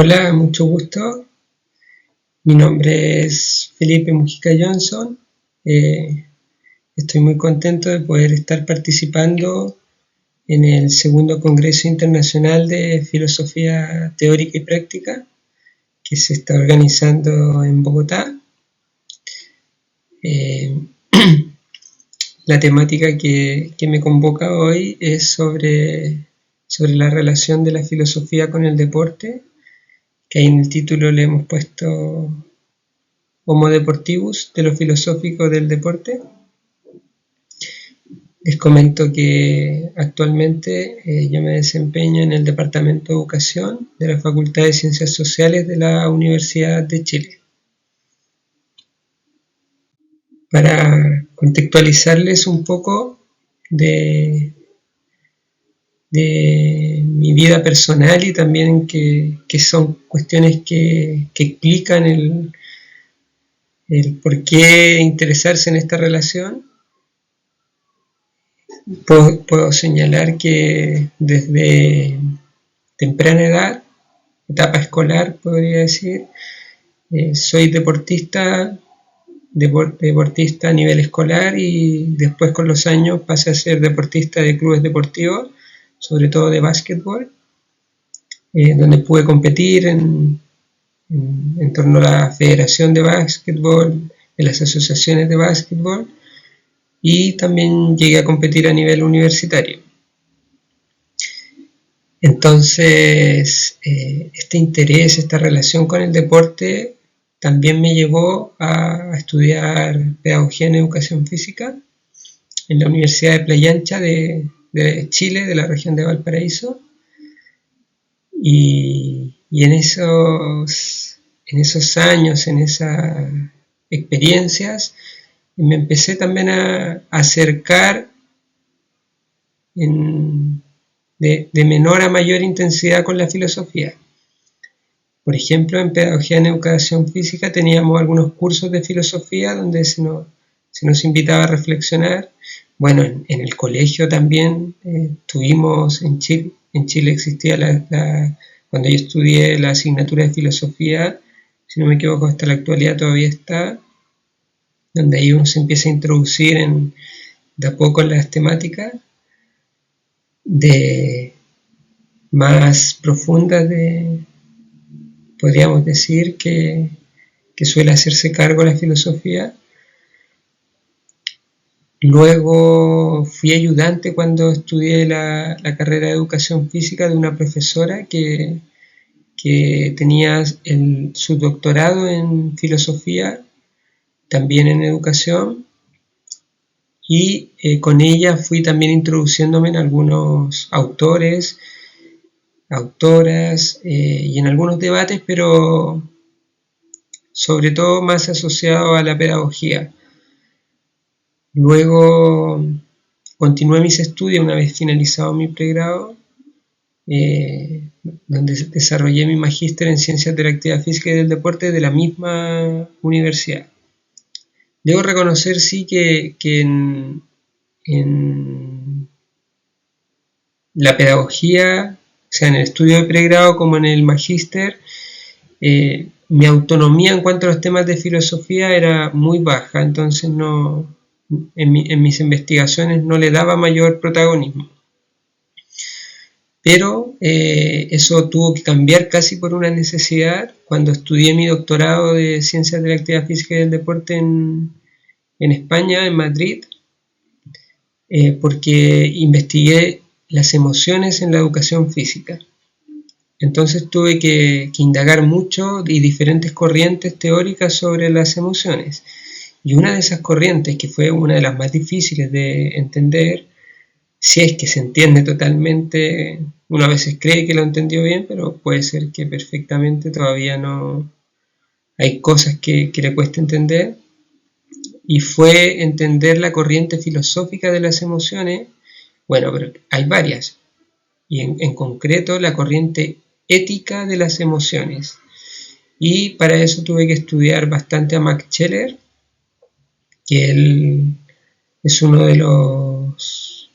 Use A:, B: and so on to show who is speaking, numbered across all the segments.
A: Hola, mucho gusto. Mi nombre es Felipe Mujica Johnson. Eh, Estoy muy contento de poder estar participando en el segundo Congreso Internacional de Filosofía Teórica y Práctica que se está organizando en Bogotá. Eh, la temática que me convoca hoy es sobre la relación de la filosofía con el deporte, que ahí en el título le hemos puesto Homo Deportivus, de lo filosófico del deporte. Les comento que actualmente yo me desempeño en el Departamento de Educación de la Facultad de Ciencias Sociales de la Universidad de Chile. Para contextualizarles un poco de mi vida personal y también que son cuestiones que explican el por qué interesarse en esta relación. Puedo señalar que desde temprana edad, etapa escolar podría decir, soy deportista a nivel escolar, y después con los años pasé a ser deportista de clubes deportivos, sobre todo de básquetbol, donde pude competir en torno a la federación de básquetbol, en las asociaciones de básquetbol, y también llegué a competir a nivel universitario. Entonces, este interés, esta relación con el deporte también me llevó a estudiar pedagogía en educación física en la Universidad de Playa Ancha de Chile, de la región de Valparaíso. Y en esos años, en esas experiencias, me empecé también a acercar de menor a mayor intensidad con la filosofía. Por ejemplo, en pedagogía en educación física teníamos algunos cursos de filosofía donde se nos invitaba a reflexionar. Bueno, en el colegio también tuvimos, en Chile existía cuando yo estudié la asignatura de filosofía, si no me equivoco hasta la actualidad todavía está, donde ahí uno se empieza a introducir de a poco en las temáticas de más profundas, podríamos decir, que suele hacerse cargo la filosofía. Luego fui ayudante cuando estudié la carrera de educación física de una profesora que tenía su doctorado en filosofía, también en educación, y con ella fui también introduciéndome en algunos autores, autoras y en algunos debates, pero sobre todo más asociado a la pedagogía. Luego continué mis estudios una vez finalizado mi pregrado, donde desarrollé mi magíster en Ciencias de la Actividad Física y del Deporte de la misma universidad. Debo reconocer, sí, que en la pedagogía, o sea, en el estudio de pregrado como en el magíster, mi autonomía en cuanto a los temas de filosofía era muy baja, entonces en mis investigaciones no le daba mayor protagonismo. Pero eso tuvo que cambiar casi por una necesidad cuando estudié mi doctorado de Ciencias de la Actividad Física y del Deporte en España, en Madrid, porque investigué las emociones en la educación física. Entonces tuve que indagar mucho y diferentes corrientes teóricas sobre las emociones. Y una de esas corrientes, que fue una de las más difíciles de entender, si es que se entiende totalmente, uno a veces cree que lo entendió bien, pero puede ser que perfectamente todavía no, hay cosas que le cuesta entender, y fue entender la corriente filosófica de las emociones. Bueno, pero hay varias, y en concreto la corriente ética de las emociones. Y para eso tuve que estudiar bastante a Max Scheler, que él es uno de los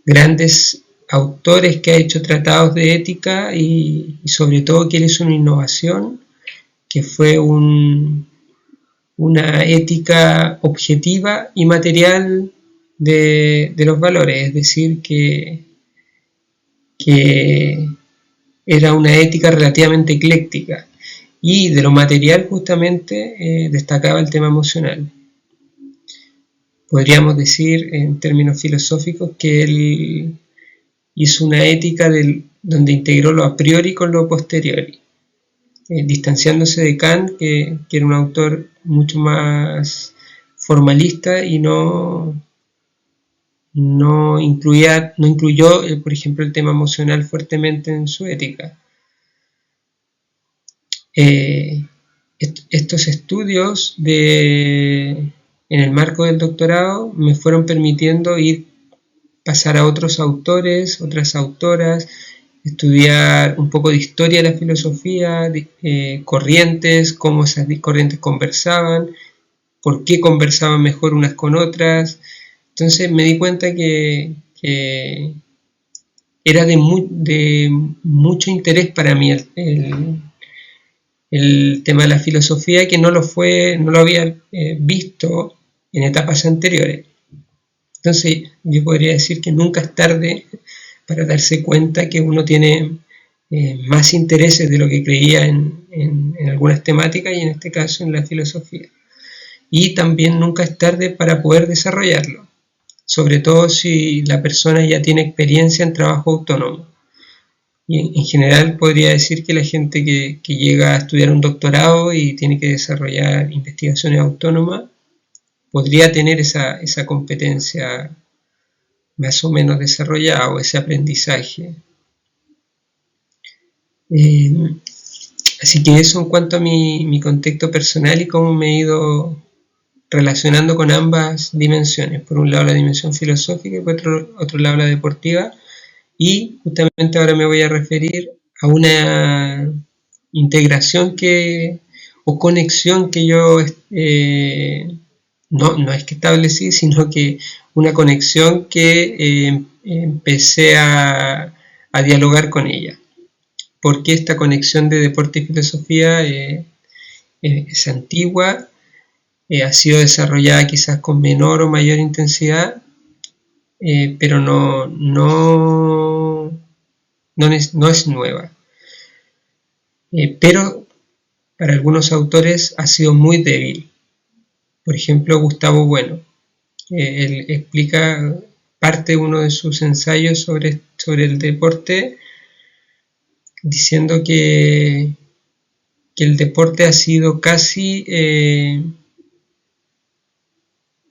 A: grandes autores que ha hecho tratados de ética y sobre todo que él hizo una innovación que fue una ética objetiva y material de los valores, es decir, que era una ética relativamente ecléctica y de lo material justamente destacaba el tema emocional. Podríamos decir en términos filosóficos que él hizo una ética donde integró lo a priori con lo posteriori, distanciándose de Kant, que era un autor mucho más formalista y no incluyó, por ejemplo, el tema emocional fuertemente en su ética. Estos estudios en el marco del doctorado me fueron permitiendo pasar a otros autores, otras autoras, estudiar un poco de historia de la filosofía, corrientes, cómo esas corrientes conversaban, por qué conversaban mejor unas con otras. Entonces me di cuenta que era de mucho interés para mí el tema de la filosofía, que no lo había visto en etapas anteriores. Entonces yo podría decir que nunca es tarde para darse cuenta que uno tiene más intereses de lo que creía en algunas temáticas y en este caso en la filosofía. Y también nunca es tarde para poder desarrollarlo, sobre todo si la persona ya tiene experiencia en trabajo autónomo. Y en general podría decir que la gente que llega a estudiar un doctorado y tiene que desarrollar investigaciones autónomas podría tener esa competencia más o menos desarrollada o ese aprendizaje. Así que eso en cuanto a mi contexto personal y cómo me he ido relacionando con ambas dimensiones. Por un lado la dimensión filosófica y por otro lado la deportiva. Y justamente ahora me voy a referir a una integración o conexión que yo no es que establecí, sino que una conexión que empecé a dialogar con ella. Porque esta conexión de deporte y filosofía es antigua, ha sido desarrollada quizás con menor o mayor intensidad, pero no es nueva. Pero para algunos autores ha sido muy débil. Por ejemplo, Gustavo Bueno. Él explica parte de uno de sus ensayos sobre el deporte diciendo que el deporte ha sido casi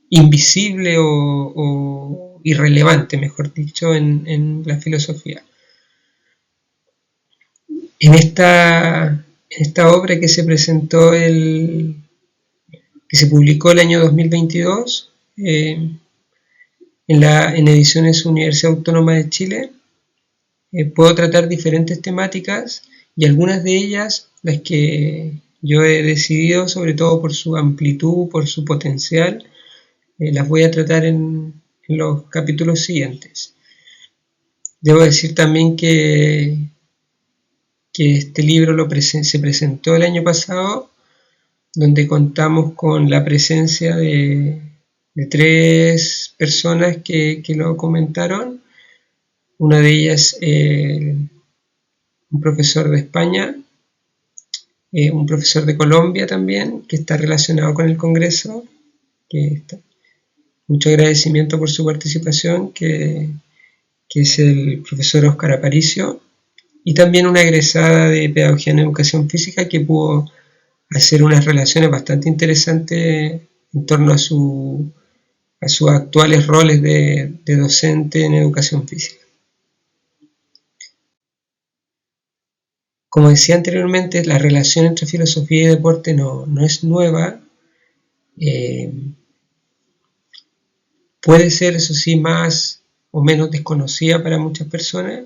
A: invisible o irrelevante, mejor dicho, en la filosofía. En esta obra que se presentó, que se publicó el año 2022, en Ediciones Universidad Autónoma de Chile, puedo tratar diferentes temáticas y algunas de ellas, las que yo he decidido, sobre todo por su amplitud, por su potencial, las voy a tratar en los capítulos siguientes. Debo decir también que este libro se presentó el año pasado, donde contamos con la presencia de 3 personas que lo comentaron. Una de ellas, un profesor de España, un profesor de Colombia también, que está relacionado con el Congreso, mucho agradecimiento por su participación, que es el profesor Óscar Aparicio, y también una egresada de Pedagogía en Educación Física que pudo hacer unas relaciones bastante interesantes en torno a sus actuales roles de docente en Educación Física. Como decía anteriormente, la relación entre filosofía y deporte no es nueva. Puede ser, eso sí, más o menos desconocida para muchas personas,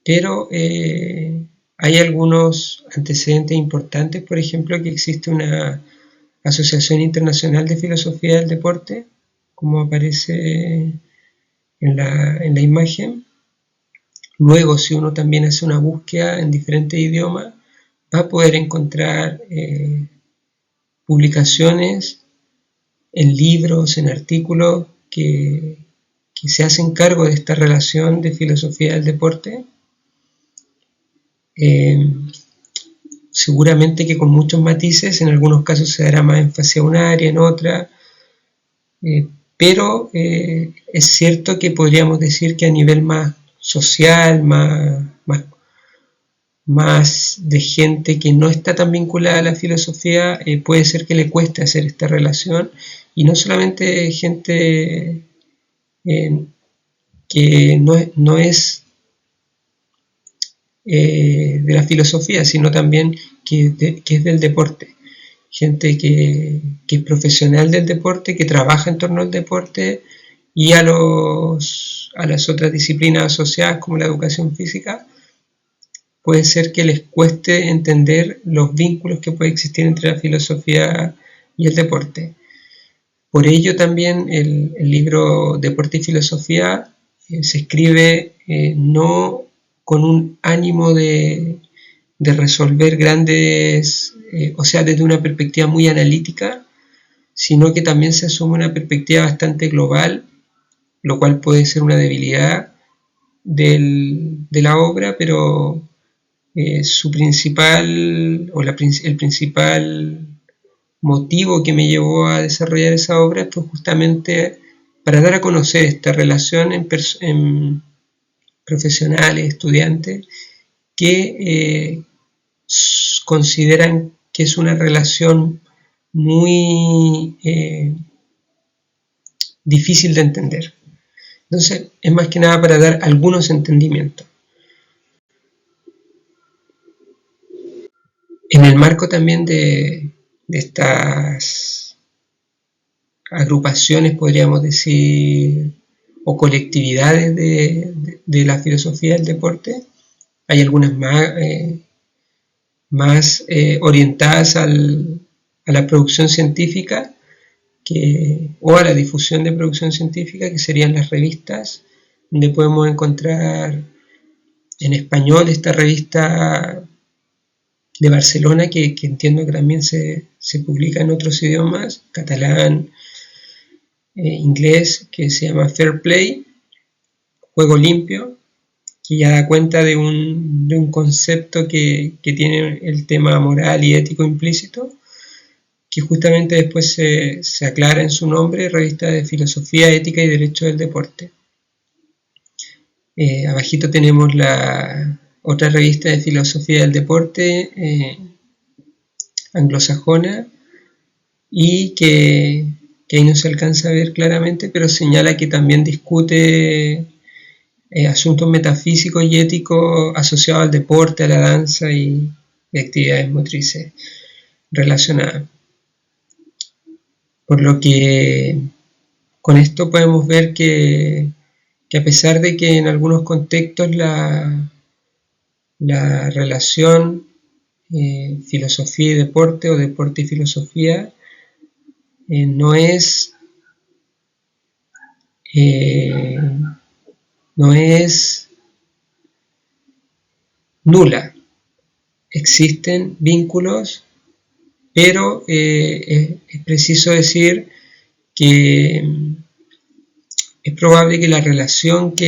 A: pero hay algunos antecedentes importantes. Por ejemplo, que existe una Asociación Internacional de Filosofía del Deporte, como aparece en la imagen, Luego, si uno también hace una búsqueda en diferentes idiomas, va a poder encontrar publicaciones en libros, en artículos que se hacen cargo de esta relación de filosofía del deporte. Seguramente que con muchos matices, en algunos casos se dará más énfasis a una área, en otra, pero es cierto que podríamos decir que a nivel más social, más de gente que no está tan vinculada a la filosofía, puede ser que le cueste hacer esta relación, y no solamente gente que no es de la filosofía, sino también que es del deporte. Gente que es profesional del deporte, que trabaja en torno al deporte, y a las otras disciplinas asociadas como la educación física, puede ser que les cueste entender los vínculos que puede existir entre la filosofía y el deporte. Por ello también el libro Deporte y Filosofía se escribe no con un ánimo de resolver grandes, o sea, desde una perspectiva muy analítica, sino que también se asume una perspectiva bastante global, lo cual puede ser una debilidad de la obra, pero su principal, o el principal motivo que me llevó a desarrollar esa obra fue justamente para dar a conocer esta relación en profesionales, estudiantes, que consideran que es una relación muy difícil de entender. Entonces, es más que nada para dar algunos entendimientos. En el marco también de estas agrupaciones, podríamos decir, o colectividades de la filosofía del deporte, hay algunas más orientadas a la producción científica o a la difusión de producción científica, que serían las revistas, donde podemos encontrar en español esta revista de Barcelona, que entiendo que también se publica en otros idiomas, catalán, inglés, que se llama Fair Play, Juego Limpio, que ya da cuenta de un concepto que tiene el tema moral y ético implícito, que justamente después se aclara en su nombre, Revista de Filosofía, Ética y Derecho del Deporte. Abajito tenemos la otra revista de Filosofía del Deporte, anglosajona, y que ahí no se alcanza a ver claramente, pero señala que también discute asuntos metafísicos y éticos asociados al deporte, a la danza y actividades motrices relacionadas. Por lo que con esto podemos ver que a pesar de que en algunos contextos la relación filosofía y deporte, o deporte y filosofía, no es nula. Existen vínculos, pero es preciso decir que es probable que la relación que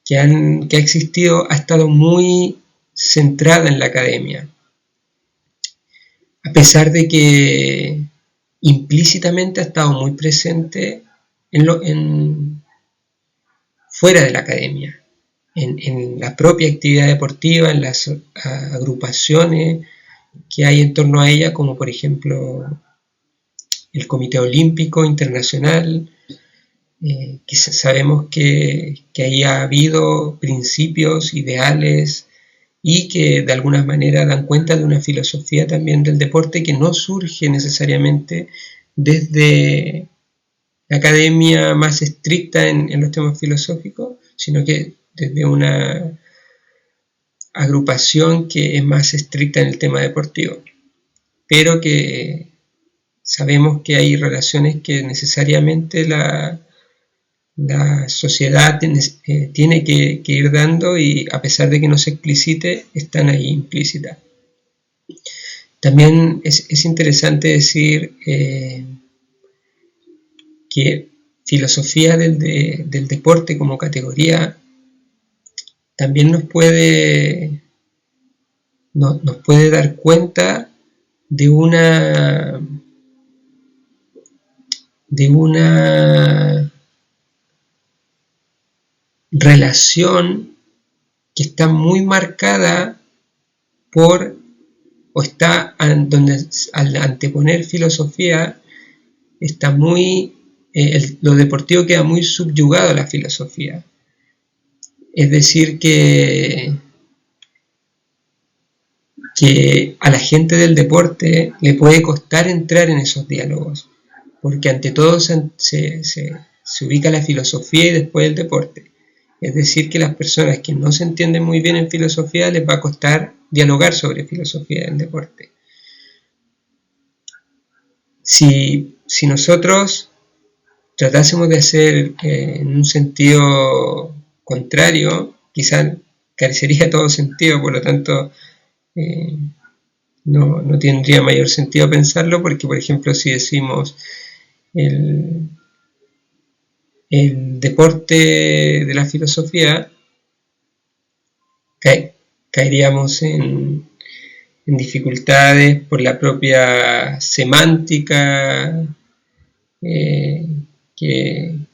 A: ha existido ha estado muy centrada en la academia, a pesar de que implícitamente ha estado muy presente fuera de la academia, en la propia actividad deportiva, en las agrupaciones que hay en torno a ella, como por ejemplo el Comité Olímpico Internacional, que sabemos que ahí ha habido principios, ideales, y que de alguna manera dan cuenta de una filosofía también del deporte que no surge necesariamente desde la academia más estricta en los temas filosóficos, sino que desde una agrupación que es más estricta en el tema deportivo, pero que sabemos que hay relaciones que necesariamente la la sociedad tiene que ir dando, y a pesar de que no se explicite, están ahí implícitas. También es interesante decir que filosofía del deporte como categoría también nos puede dar cuenta de una relación que está muy marcada por, o está donde al anteponer filosofía está muy, lo deportivo queda muy subyugado a la filosofía. Es decir, que a la gente del deporte le puede costar entrar en esos diálogos, porque ante todo se ubica la filosofía y después el deporte. Es decir, que las personas que no se entienden muy bien en filosofía les va a costar dialogar sobre filosofía del deporte. Si nosotros tratásemos de hacer en un sentido contrario, quizás carecería todo sentido, por lo tanto no tendría mayor sentido pensarlo, porque por ejemplo si decimos el deporte de la filosofía, caeríamos en dificultades por la propia semántica que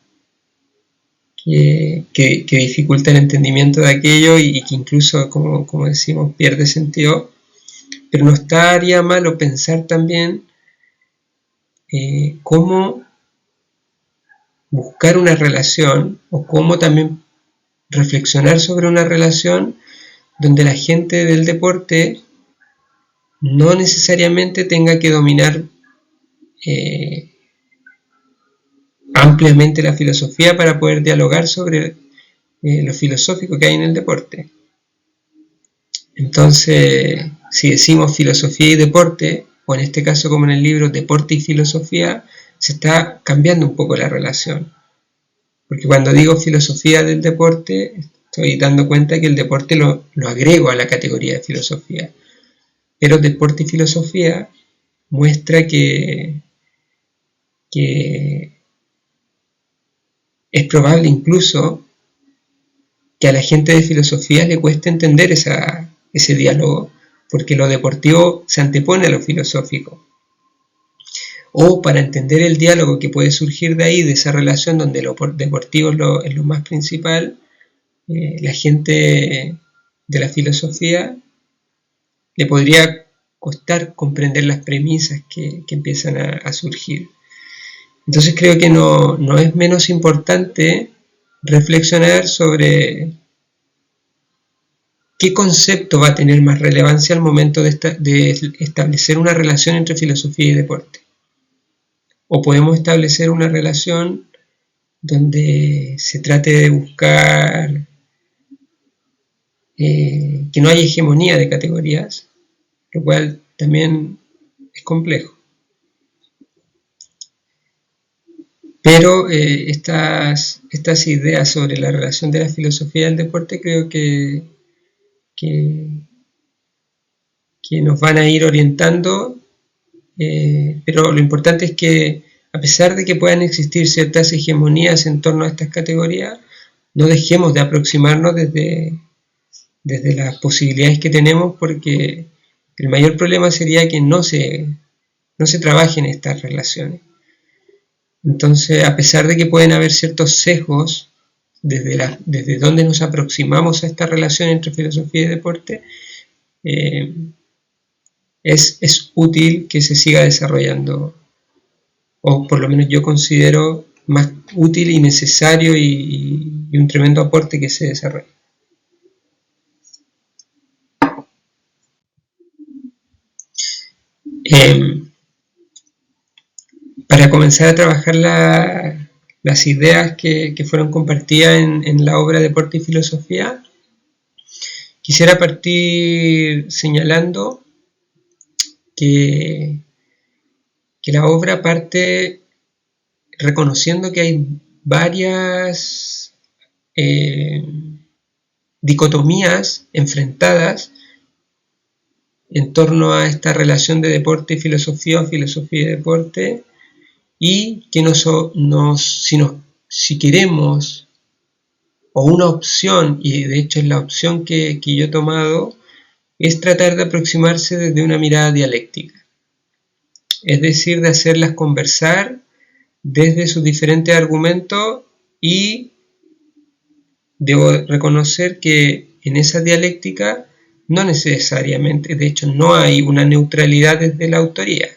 A: dificulta el entendimiento de aquello, y que incluso, como decimos, pierde sentido. Pero no estaría malo pensar también cómo buscar una relación, o cómo también reflexionar sobre una relación donde la gente del deporte no necesariamente tenga que dominar ampliamente la filosofía para poder dialogar sobre lo filosófico que hay en el deporte. Entonces, si decimos filosofía y deporte, o en este caso como en el libro deporte y filosofía, se está cambiando un poco la relación. Porque cuando digo filosofía del deporte, estoy dando cuenta que el deporte lo agrego a la categoría de filosofía. Pero deporte y filosofía muestra que es probable incluso que a la gente de filosofía le cueste entender ese diálogo, porque lo deportivo se antepone a lo filosófico. O para entender el diálogo que puede surgir de ahí, de esa relación donde lo deportivo es lo más principal, la gente de la filosofía le podría costar comprender las premisas que empiezan a surgir. Entonces creo que no es menos importante reflexionar sobre qué concepto va a tener más relevancia al momento de establecer una relación entre filosofía y deporte. O podemos establecer una relación donde se trate de buscar que no haya hegemonía de categorías, lo cual también es complejo. Pero estas ideas sobre la relación de la filosofía y el deporte creo que nos van a ir orientando, pero lo importante es que a pesar de que puedan existir ciertas hegemonías en torno a estas categorías, no dejemos de aproximarnos desde las posibilidades que tenemos, porque el mayor problema sería que no se trabajen estas relaciones. Entonces, a pesar de que pueden haber ciertos sesgos desde donde nos aproximamos a esta relación entre filosofía y deporte, es útil que se siga desarrollando, o por lo menos yo considero más útil y necesario y un tremendo aporte que se desarrolle. Para comenzar a trabajar las ideas que fueron compartidas en la obra Deporte y Filosofía, quisiera partir señalando que la obra parte reconociendo que hay varias dicotomías enfrentadas en torno a esta relación de deporte y filosofía o filosofía y deporte, y que si queremos, o una opción, y de hecho es la opción que yo he tomado, es tratar de aproximarse desde una mirada dialéctica, es decir, de hacerlas conversar desde sus diferentes argumentos, y debo reconocer que en esa dialéctica no necesariamente, de hecho no hay una neutralidad desde la autoría.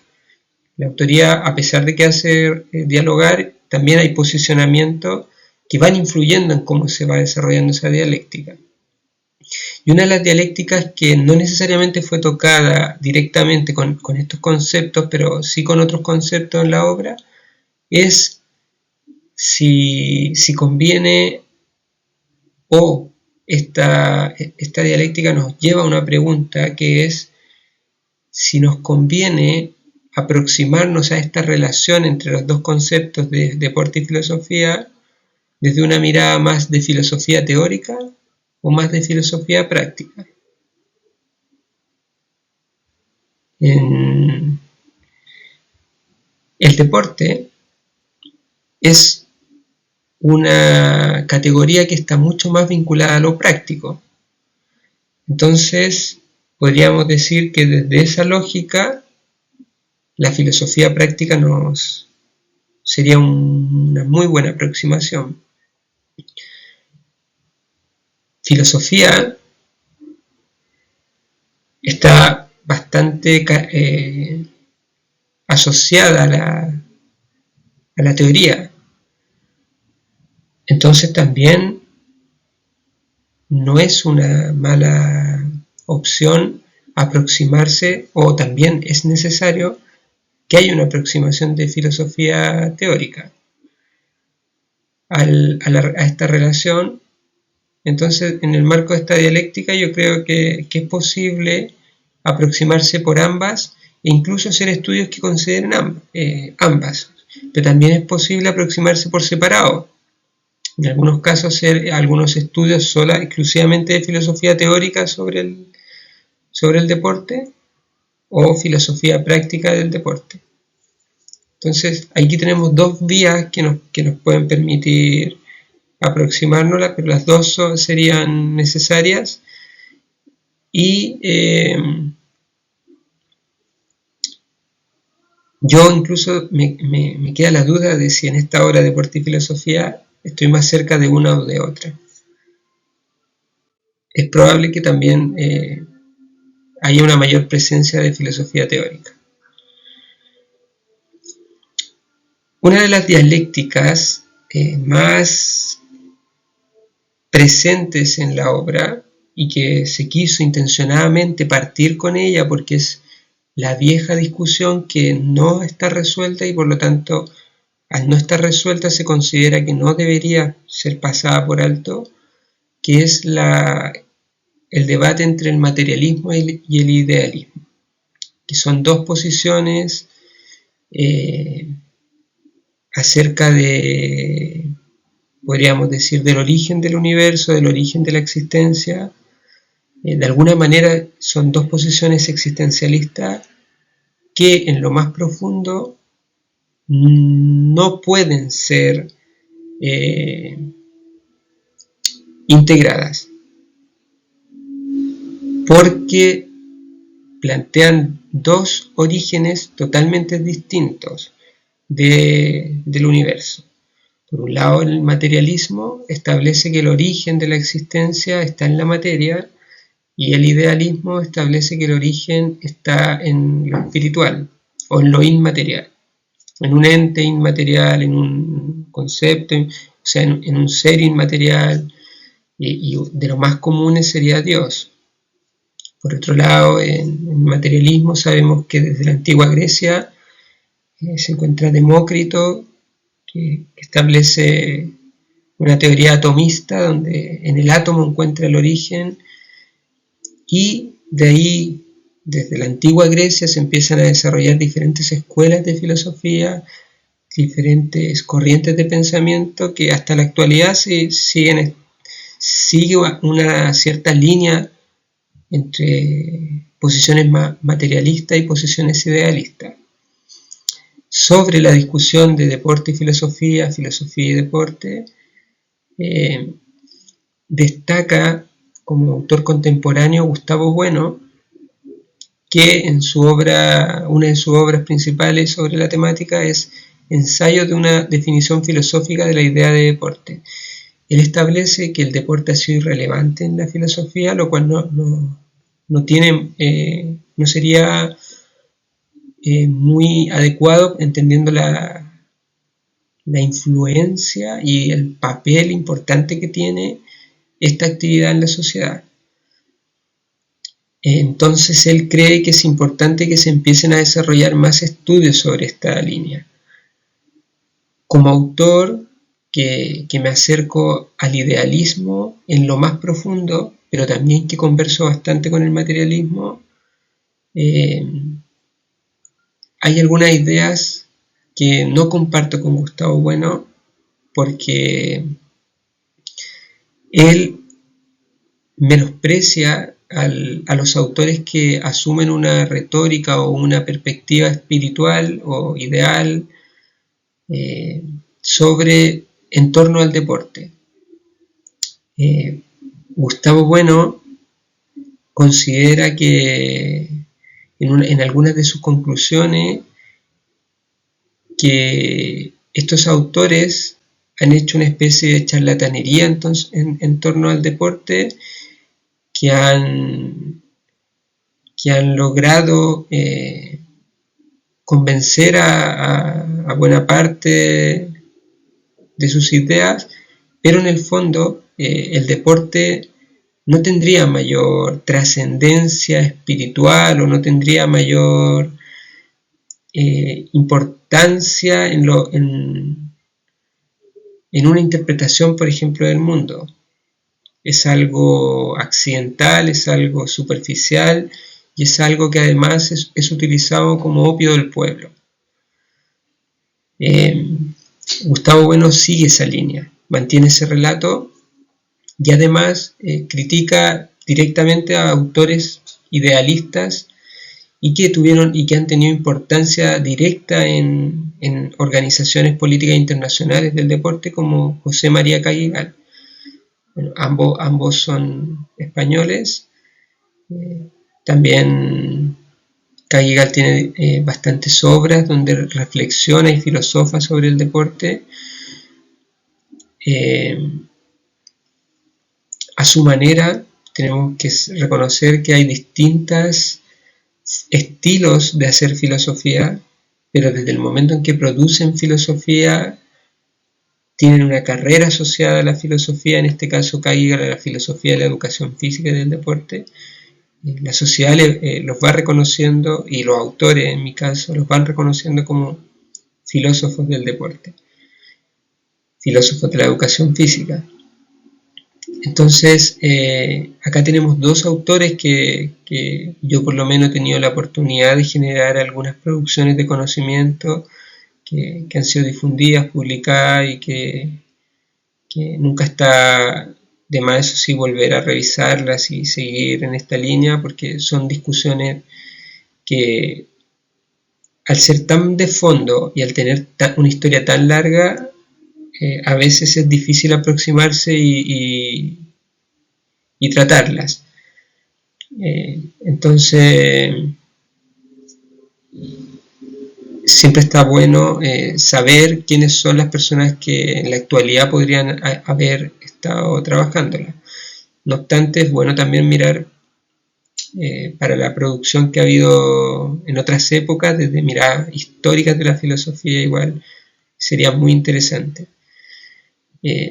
A: La autoría, a pesar de que hace dialogar, también hay posicionamientos que van influyendo en cómo se va desarrollando esa dialéctica. Y una de las dialécticas que no necesariamente fue tocada directamente con estos conceptos, pero sí con otros conceptos en la obra, es si conviene, o esta dialéctica nos lleva a una pregunta, que es si nos conviene aproximarnos a esta relación entre los dos conceptos de deporte y filosofía desde una mirada más de filosofía teórica o más de filosofía práctica. El deporte es una categoría que está mucho más vinculada a lo práctico. Entonces, podríamos decir que desde esa lógica, la filosofía práctica sería una muy buena aproximación. Filosofía está bastante asociada a la teoría. Entonces también no es una mala opción aproximarse, o también es necesario que haya una aproximación de filosofía teórica a esta relación. Entonces, en el marco de esta dialéctica, yo creo que es posible aproximarse por ambas e incluso hacer estudios que consideren ambas. Pero también es posible aproximarse por separado. En algunos casos, hacer algunos estudios exclusivamente de filosofía teórica sobre el deporte, o filosofía práctica del deporte. Entonces, aquí tenemos dos vías que nos pueden permitir aproximárnosla, pero las dos serían necesarias. Y yo incluso me queda la duda de si en esta obra de deporte y filosofía estoy más cerca de una o de otra. Es probable que también haya una mayor presencia de filosofía teórica. Una de las dialécticas más presentes en la obra, y que se quiso intencionadamente partir con ella porque es la vieja discusión que no está resuelta, y por lo tanto, al no estar resuelta, se considera que no debería ser pasada por alto, que es el debate entre el materialismo y el idealismo, que son dos posiciones acerca de, podríamos decir, del origen del universo, del origen de la existencia. De alguna manera son dos posiciones existencialistas que en lo más profundo no pueden ser integradas, porque plantean dos orígenes totalmente distintos del universo. Por un lado, el materialismo establece que el origen de la existencia está en la materia, y el idealismo establece que el origen está en lo espiritual o en lo inmaterial, en un ente inmaterial, en un concepto, o sea, en un ser inmaterial, y de lo más comunes sería Dios. Por otro lado, en el materialismo sabemos que desde la antigua Grecia se encuentra Demócrito, que establece una teoría atomista donde en el átomo encuentra el origen, y de ahí, desde la antigua Grecia, se empiezan a desarrollar diferentes escuelas de filosofía, diferentes corrientes de pensamiento que hasta la actualidad sigue una cierta línea entre posiciones materialistas y posiciones idealistas. Sobre la discusión de deporte y filosofía y deporte, destaca como autor contemporáneo Gustavo Bueno, que en una de sus obras principales sobre la temática es Ensayos de una definición filosófica de la idea de deporte. Él establece que el deporte ha sido irrelevante en la filosofía, lo cual no sería muy adecuado, entendiendo la influencia y el papel importante que tiene esta actividad en la sociedad. Entonces él cree que es importante que se empiecen a desarrollar más estudios sobre esta línea. Como autor que me acerco al idealismo en lo más profundo, pero también que converso bastante con el materialismo, hay algunas ideas que no comparto con Gustavo Bueno, porque él menosprecia a los autores que asumen una retórica o una perspectiva espiritual o ideal en torno al deporte. Gustavo Bueno considera que en algunas de sus conclusiones que estos autores han hecho una especie de charlatanería en torno al deporte, que han logrado convencer a buena parte de sus ideas, pero en el fondo el deporte no tendría mayor trascendencia espiritual o no tendría mayor importancia en una interpretación, por ejemplo, del mundo. Es algo accidental, es algo superficial y es algo que además es utilizado como opio del pueblo. Gustavo Bueno sigue esa línea, mantiene ese relato y además critica directamente a autores idealistas y que han tenido importancia directa en organizaciones políticas internacionales del deporte, como José María Cagigal. Bueno, ambos son españoles. También Cagigal tiene bastantes obras donde reflexiona y filosofa sobre el deporte. A su manera, tenemos que reconocer que hay distintos estilos de hacer filosofía, pero desde el momento en que producen filosofía, tienen una carrera asociada a la filosofía, en este caso Cagigal a la filosofía de la educación física y del deporte. La sociedad los va reconociendo, y los autores, en mi caso, los van reconociendo como filósofos del deporte, filósofos de la educación física. Entonces, acá tenemos dos autores que yo por lo menos he tenido la oportunidad de generar algunas producciones de conocimiento que han sido difundidas, publicadas, y que nunca está de más, eso sí, volver a revisarlas y seguir en esta línea, porque son discusiones que, al ser tan de fondo y al tener una historia tan larga, a veces es difícil aproximarse y tratarlas. Entonces, siempre está bueno saber quiénes son las personas que en la actualidad podrían haber estado trabajándola. No obstante, es bueno también mirar para la producción que ha habido en otras épocas, desde miradas históricas de la filosofía, igual sería muy interesante.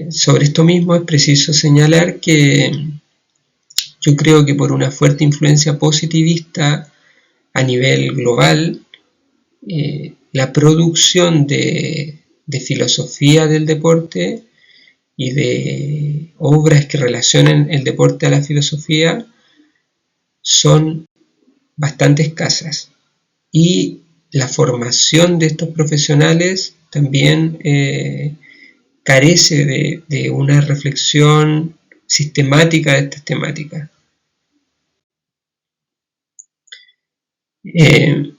A: Sobre esto mismo es preciso señalar que yo creo que por una fuerte influencia positivista a nivel global, la producción de filosofía del deporte y de obras que relacionen el deporte a la filosofía son bastante escasas, y la formación de estos profesionales también carece de una reflexión sistemática de estas temáticas. En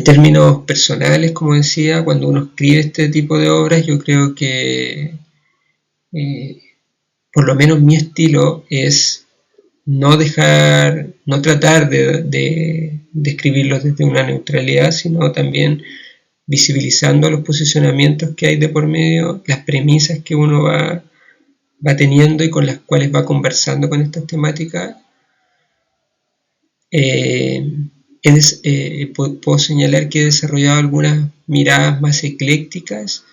A: términos personales, como decía, cuando uno escribe este tipo de obras, yo creo que por lo menos mi estilo es no tratar de escribirlos desde una neutralidad, sino también visibilizando los posicionamientos que hay de por medio, las premisas que uno va teniendo y con las cuales va conversando con estas temáticas. Puedo señalar que he desarrollado algunas miradas más eclécticas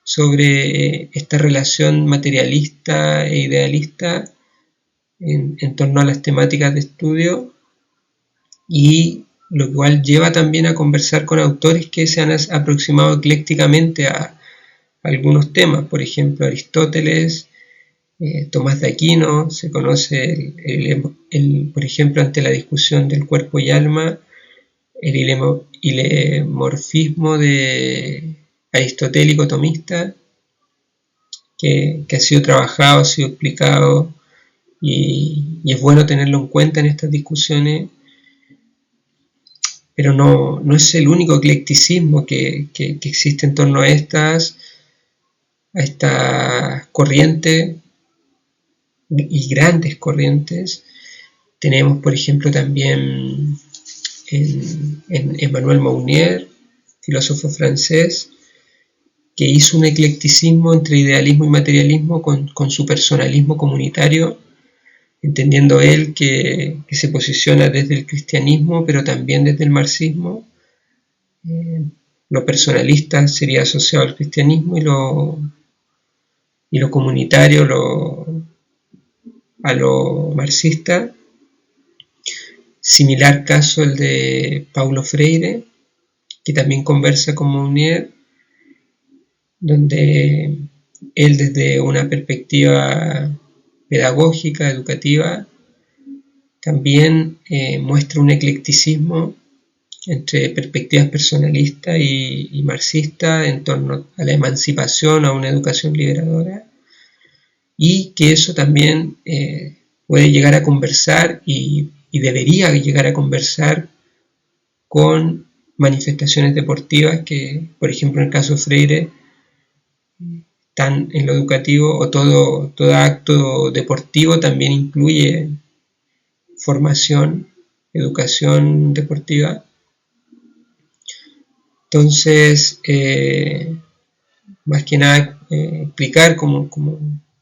A: sobre esta relación materialista e idealista en torno a las temáticas de estudio, y lo cual lleva también a conversar con autores que se han aproximado eclécticamente a algunos temas, por ejemplo Aristóteles, Tomás de Aquino. Se conoce, por ejemplo, ante la discusión del cuerpo y alma, el ilemorfismo de aristotélico tomista, que ha sido trabajado, ha sido explicado, y es bueno tenerlo en cuenta en estas discusiones, pero no es el único eclecticismo que existe en torno a estas corrientes y grandes corrientes. Tenemos, por ejemplo, también en Emmanuel Mounier, filósofo francés, que hizo un eclecticismo entre idealismo y materialismo con su personalismo comunitario, entendiendo él que se posiciona desde el cristianismo, pero también desde el marxismo. Lo personalista sería asociado al cristianismo y lo comunitario a lo marxista. Similar caso el de Paulo Freire, que también conversa con Mounier, donde él, desde una perspectiva pedagógica, educativa, también muestra un eclecticismo entre perspectivas personalistas y marxistas en torno a la emancipación, a una educación liberadora, y que eso también puede llegar a conversar y debería llegar a conversar con manifestaciones deportivas que, por ejemplo, en el caso de Freire, están en lo educativo, o todo acto deportivo también incluye formación, educación deportiva. Entonces, más que nada, explicar como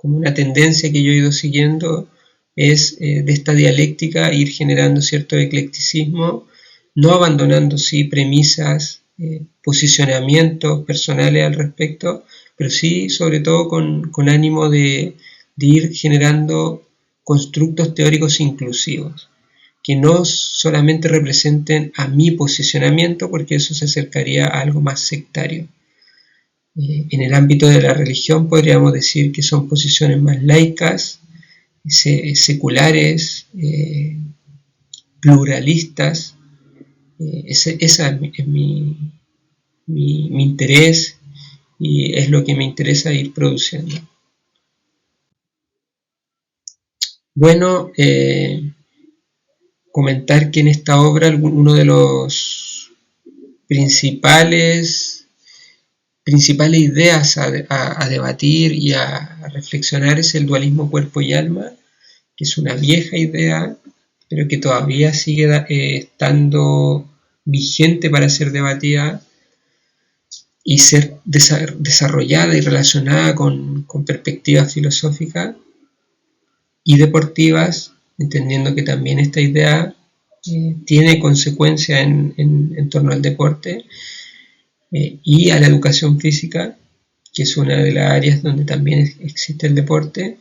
A: una tendencia que yo he ido siguiendo es de esta dialéctica ir generando cierto eclecticismo, no abandonando sí premisas, posicionamientos personales al respecto, pero sí sobre todo con ánimo de ir generando constructos teóricos inclusivos, que no solamente representen a mi posicionamiento, porque eso se acercaría a algo más sectario. En el ámbito de la religión podríamos decir que son posiciones más laicas, seculares, pluralistas. Ese es mi interés, y es lo que me interesa ir produciendo. Bueno, comentar que en esta obra uno de los principales ideas a debatir y a reflexionar es el dualismo cuerpo y alma, que es una vieja idea, pero que todavía sigue estando vigente para ser debatida y ser desarrollada y relacionada con perspectivas filosóficas y deportivas, entendiendo que también esta idea tiene consecuencias en torno al deporte y a la educación física, que es una de las áreas donde también existe el deporte.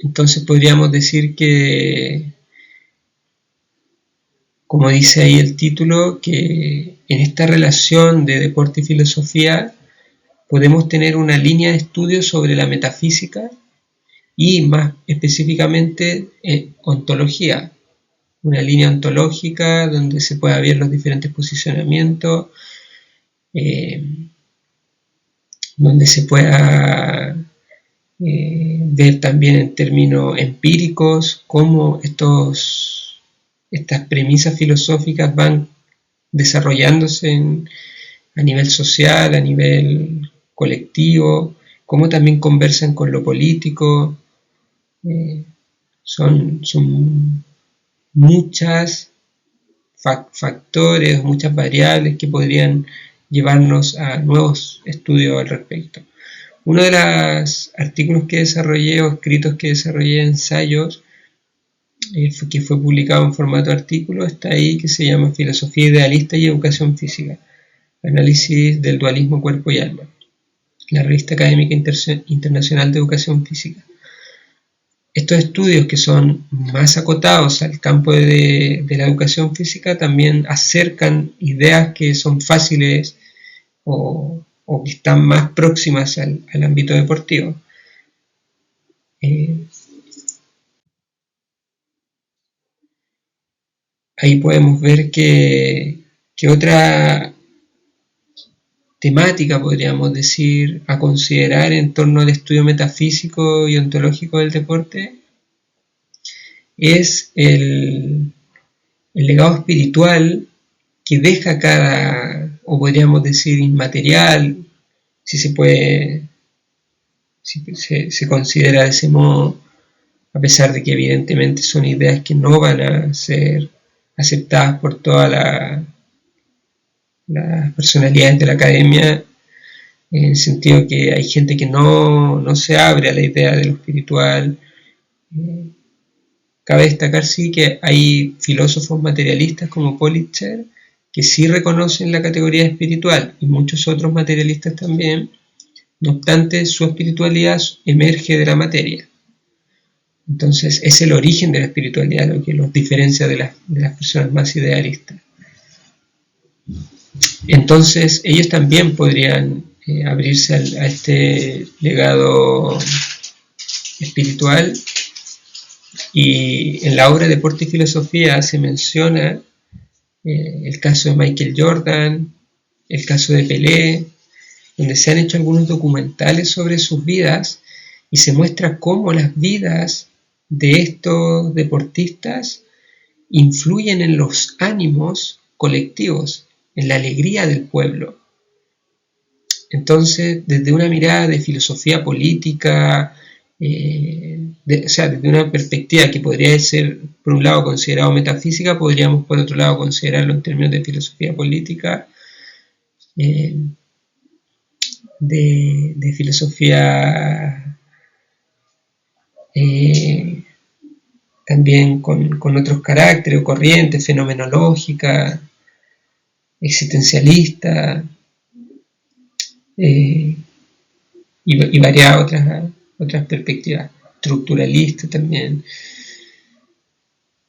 A: Entonces podríamos decir que, como dice ahí el título, que en esta relación de deporte y filosofía podemos tener una línea de estudio sobre la metafísica y más específicamente ontología, una línea ontológica donde se pueda ver los diferentes posicionamientos, donde se pueda ver también en términos empíricos cómo estas premisas filosóficas van desarrollándose a nivel social, a nivel colectivo, cómo también conversan con lo político. Son muchas factores, muchas variables que podrían llevarnos a nuevos estudios al respecto. Uno de los artículos que desarrollé o escritos que desarrollé, ensayos, que fue publicado en formato artículo, está ahí, que se llama Filosofía Idealista y Educación Física, análisis del dualismo cuerpo y alma, la revista académica internacional de educación física. Estos estudios, que son más acotados al campo de la educación física, también acercan ideas que son fáciles o que están más próximas al ámbito deportivo. Ahí podemos ver que otra temática, podríamos decir, a considerar en torno al estudio metafísico y ontológico del deporte es el legado espiritual que deja cada, o podríamos decir inmaterial, si se puede, si se considera de ese modo, a pesar de que evidentemente son ideas que no van a ser aceptadas por todas las personalidades de la academia, en el sentido que hay gente que no se abre a la idea de lo espiritual. Cabe destacar sí que hay filósofos materialistas como Politzer que sí reconocen la categoría espiritual, y muchos otros materialistas también. No obstante, su espiritualidad emerge de la materia. Entonces es el origen de la espiritualidad lo que los diferencia de las personas más idealistas. Entonces ellos también podrían abrirse a este legado espiritual, y en la obra Deporte y Filosofía se menciona el caso de Michael Jordan, el caso de Pelé, donde se han hecho algunos documentales sobre sus vidas y se muestra cómo las vidas de estos deportistas influyen en los ánimos colectivos, en la alegría del pueblo. Entonces, desde una mirada de filosofía política, desde una perspectiva que podría ser, por un lado, considerado metafísica, podríamos, por otro lado, considerarlo en términos de filosofía política, de filosofía también con otros caracteres o corrientes, fenomenológica, existencialista, y varias otras perspectivas, estructuralista también.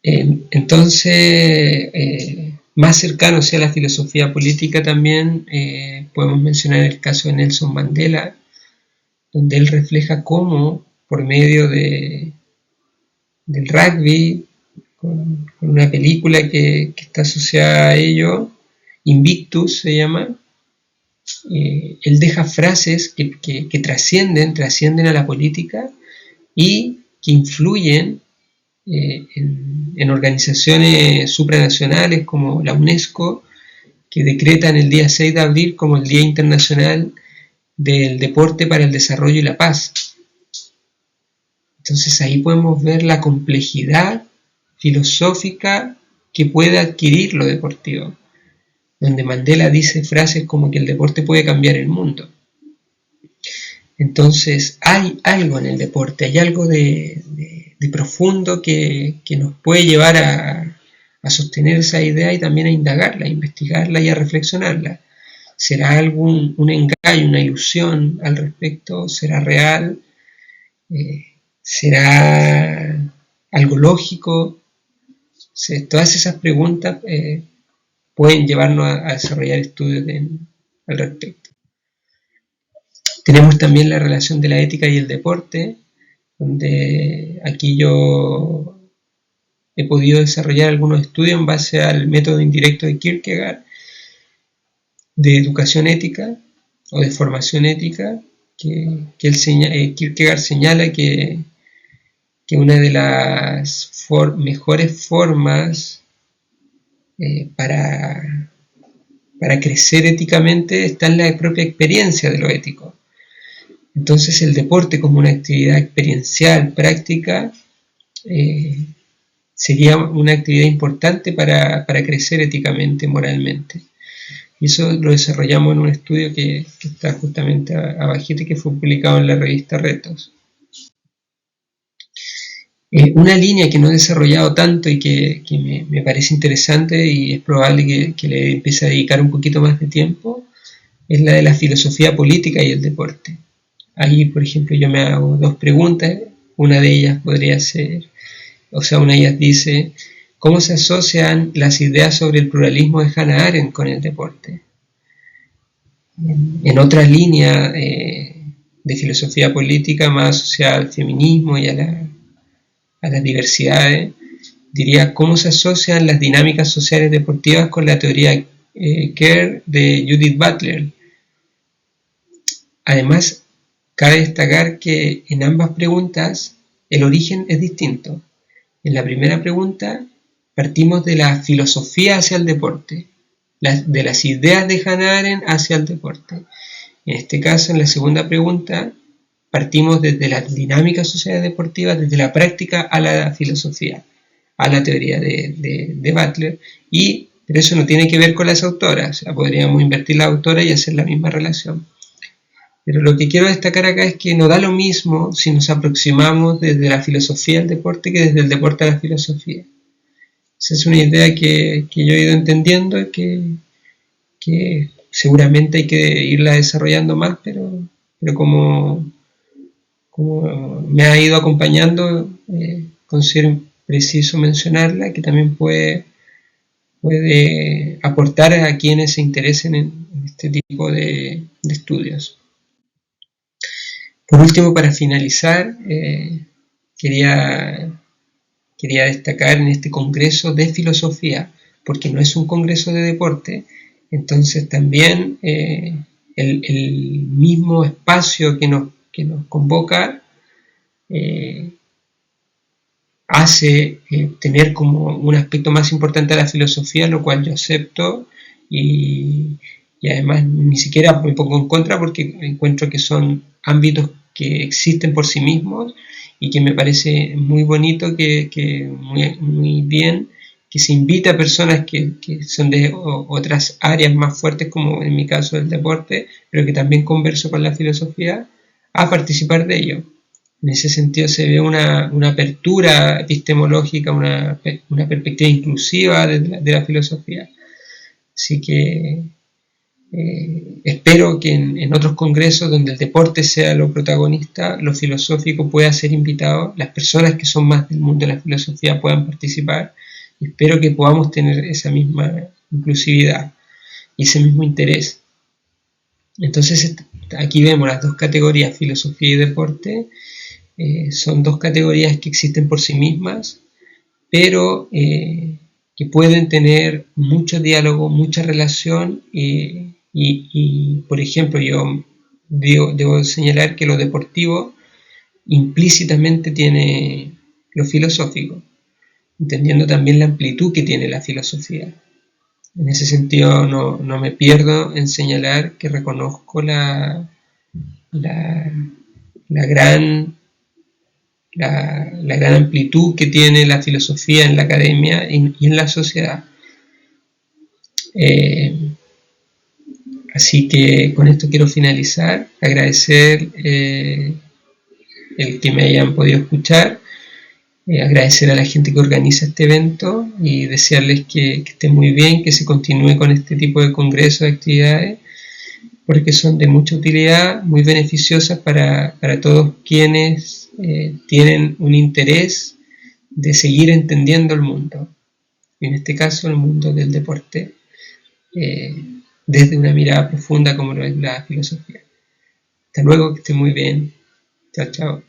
A: Entonces, más cercano a la filosofía política también, podemos mencionar el caso de Nelson Mandela, donde él refleja cómo, por medio del rugby, con una película que está asociada a ello, Invictus se llama, él deja frases que trascienden a la política y que influyen en organizaciones supranacionales como la UNESCO, que decretan el día 6 de abril como el Día Internacional del Deporte para el Desarrollo y la Paz. Entonces ahí podemos ver la complejidad filosófica que puede adquirir lo deportivo, donde Mandela dice frases como que el deporte puede cambiar el mundo. Entonces hay algo en el deporte, hay algo de profundo que nos puede llevar a sostener esa idea y también a indagarla, a investigarla y a reflexionarla. ¿Será un engaño, una ilusión al respecto? ¿Será real? ¿Será algo lógico? Todas esas preguntas pueden llevarnos a desarrollar estudios al respecto. Tenemos también la relación de la ética y el deporte, donde aquí yo he podido desarrollar algunos estudios en base al método indirecto de Kierkegaard de educación ética, o de formación ética, Kierkegaard señala que una de las mejores formas para crecer éticamente está en la propia experiencia de lo ético. Entonces el deporte como una actividad experiencial, práctica, sería una actividad importante para crecer éticamente, moralmente. Y eso lo desarrollamos en un estudio que está justamente abajito y que fue publicado en la revista Retos. Una línea que no he desarrollado tanto y que me parece interesante y es probable que le empiece a dedicar un poquito más de tiempo es la de la filosofía política y el deporte. Ahí, por ejemplo, yo me hago dos preguntas. Una de ellas podría ser, una de ellas dice, ¿cómo se asocian las ideas sobre el pluralismo de Hannah Arendt con el deporte? En otra línea de filosofía política más asociada al feminismo y a las diversidades, diría cómo se asocian las dinámicas sociales deportivas con la teoría Kerr de Judith Butler. Además, cabe destacar que en ambas preguntas el origen es distinto. En la primera pregunta partimos de la filosofía hacia el deporte, de las ideas de Hannah Arendt hacia el deporte. En este caso, en la segunda pregunta, partimos desde las dinámicas sociales deportivas, desde la práctica a la filosofía, a la teoría de Butler, pero eso no tiene que ver con las autoras, podríamos invertir la autora y hacer la misma relación. Pero lo que quiero destacar acá es que no da lo mismo si nos aproximamos desde la filosofía al deporte que desde el deporte a la filosofía. Esa es una idea que yo he ido entendiendo y que seguramente hay que irla desarrollando más, pero como me ha ido acompañando, considero preciso mencionarla, que también puede aportar a quienes se interesen en este tipo de estudios. Por último, para finalizar, quería destacar en este congreso de filosofía, porque no es un congreso de deporte, entonces también el mismo espacio que nos convoca hace tener como un aspecto más importante a la filosofía, lo cual yo acepto y además ni siquiera me pongo en contra porque encuentro que son ámbitos que existen por sí mismos y que me parece muy bonito, muy bien que se invite a personas que son de otras áreas más fuertes, como en mi caso el deporte, pero que también converso con la filosofía, a participar de ello. En ese sentido se ve una apertura epistemológica, una perspectiva inclusiva de la filosofía. Así que espero que en otros congresos donde el deporte sea lo protagonista, lo filosófico pueda ser invitado, las personas que son más del mundo de la filosofía puedan participar, y espero que podamos tener esa misma inclusividad y ese mismo interés. Entonces aquí vemos las dos categorías, filosofía y deporte. Son dos categorías que existen por sí mismas, pero que pueden tener mucho diálogo, mucha relación y por ejemplo, yo debo señalar que lo deportivo implícitamente tiene lo filosófico, entendiendo también la amplitud que tiene la filosofía. En ese sentido no me pierdo en señalar que reconozco la gran amplitud que tiene la filosofía en la academia y en la sociedad. Así que con esto quiero finalizar, agradecer el que me hayan podido escuchar, agradecer a la gente que organiza este evento y desearles que estén muy bien, que se continúe con este tipo de congresos, de actividades, porque son de mucha utilidad, muy beneficiosas para todos quienes tienen un interés de seguir entendiendo el mundo, en este caso el mundo del deporte, desde una mirada profunda como lo es la filosofía. Hasta luego, que esté muy bien. Chao, chao.